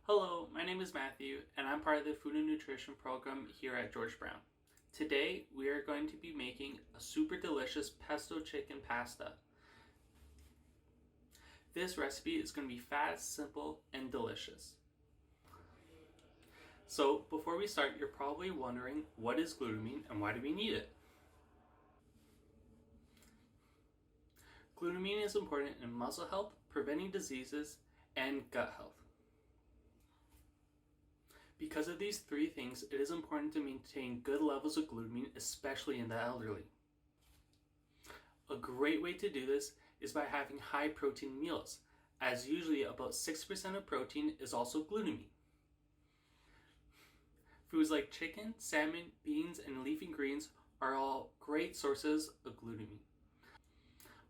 Hello, my name is Matthew, and I'm part of the Food and Nutrition program here at George Brown. Today, we are going to be making a super delicious pesto chicken pasta. This recipe is going to be fast, simple, and delicious. So, before we start, you're probably wondering, what is glutamine and why do we need it? Glutamine is important in muscle health, preventing diseases, and gut health. Because of these three things, it is important to maintain good levels of glutamine, especially in the elderly. A great way to do this is by having high protein meals, as usually about 6% of protein is also glutamine. Foods like chicken, salmon, beans, and leafy greens are all great sources of glutamine.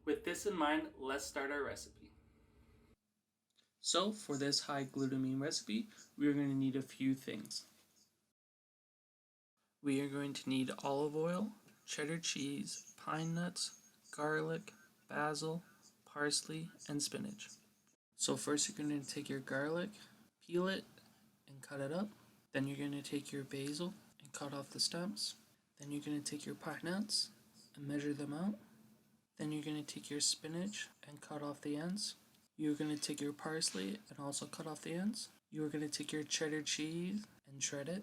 With this in mind, let's start our recipe. So for this high glutamine recipe, we are going to need a few things. We are going to need olive oil, cheddar cheese, pine nuts, garlic, basil, parsley, and spinach. So first you're going to take your garlic, peel it, and cut it up. Then you're going to take your basil and cut off the stems. Then you're going to take your pine nuts and measure them out. Then you're going to take your spinach and cut off the ends. You're going to take your parsley and also cut off the ends. You're going to take your cheddar cheese and shred it.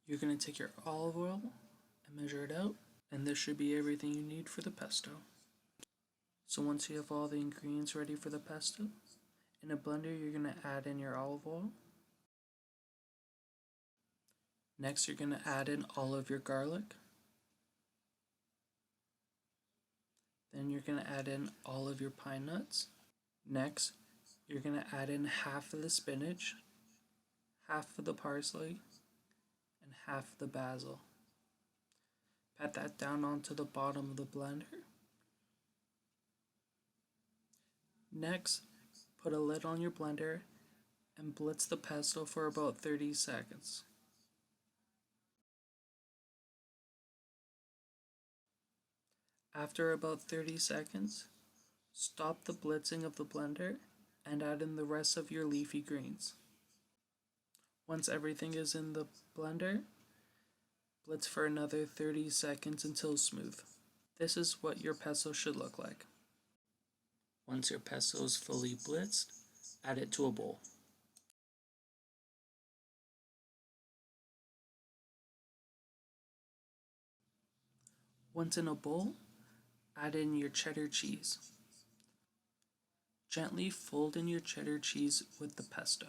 You're going to take your olive oil and measure it out. And this should be everything you need for the pesto. So once you have all the ingredients ready for the pesto, in a blender you're going to add in your olive oil. Next you're going to add in all of your garlic. Then you're going to add in all of your pine nuts. Next, you're going to add in half of the spinach, half of the parsley, and half of the basil. Pat that down onto the bottom of the blender. Next, put a lid on your blender and blitz the pesto for about 30 seconds. After about 30 seconds, stop the blitzing of the blender and add in the rest of your leafy greens. Once everything is in the blender, blitz for another 30 seconds until smooth. This is what your pesto should look like. Once your pesto is fully blitzed, add it to a bowl. Once in a bowl, add in your cheddar cheese. Gently fold in your cheddar cheese with the pesto.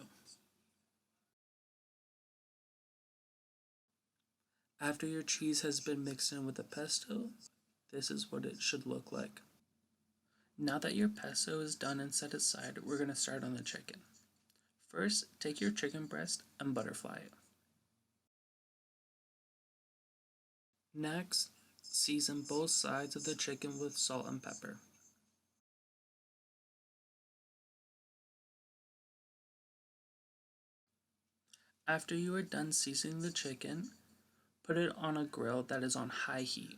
After your cheese has been mixed in with the pesto, this is what it should look like. Now that your pesto is done and set aside, we're going to start on the chicken. First, take your chicken breast and butterfly it. Next, season both sides of the chicken with salt and pepper. After you are done seasoning the chicken, put it on a grill that is on high heat.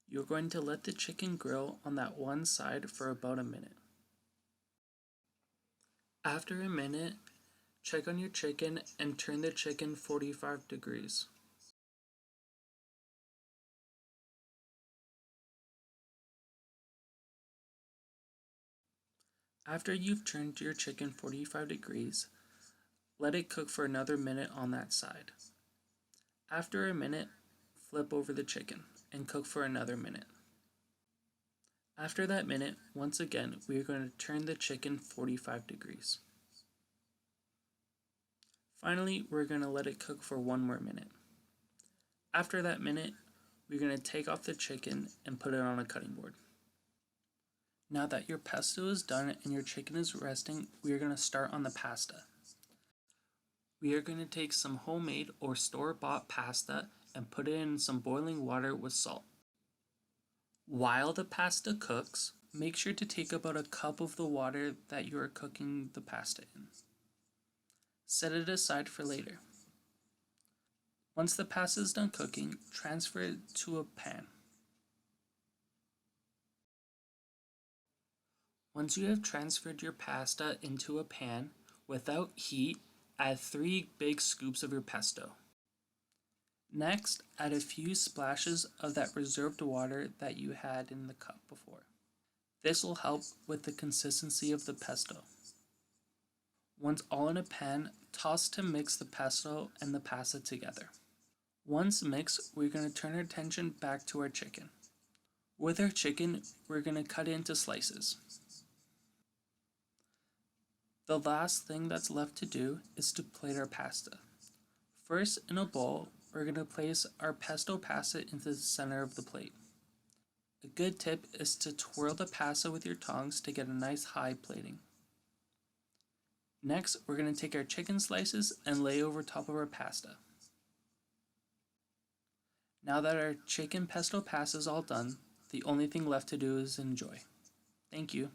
You're going to let the chicken grill on that one side for about a minute. After a minute, check on your chicken and turn the chicken 45 degrees. After you've turned your chicken 45 degrees, let it cook for another minute on that side. After a minute, flip over the chicken and cook for another minute. After that minute, once again, we are going to turn the chicken 45 degrees. Finally, we're going to let it cook for one more minute. After that minute, we're going to take off the chicken and put it on a cutting board. Now that your pesto is done and your chicken is resting, we are going to start on the pasta. We are going to take some homemade or store-bought pasta and put it in some boiling water with salt. While the pasta cooks, make sure to take about a cup of the water that you are cooking the pasta in. Set it aside for later. Once the pasta is done cooking, transfer it to a pan. Once you have transferred your pasta into a pan, Without heat, add 3 big scoops of your pesto. Next, add a few splashes of that reserved water that you had in the cup before. This will help with the consistency of the pesto. Once all in a pan, toss to mix the pesto and the pasta together. Once mixed, we're going to turn our attention back to our chicken. With our chicken, we're going to cut it into slices. The last thing that's left to do is to plate our pasta. First, in a bowl, we're going to place our pesto pasta into the center of the plate. A good tip is to twirl the pasta with your tongs to get a nice high plating. Next, we're going to take our chicken slices and lay over top of our pasta. Now that our chicken pesto pasta is all done, the only thing left to do is enjoy. Thank you.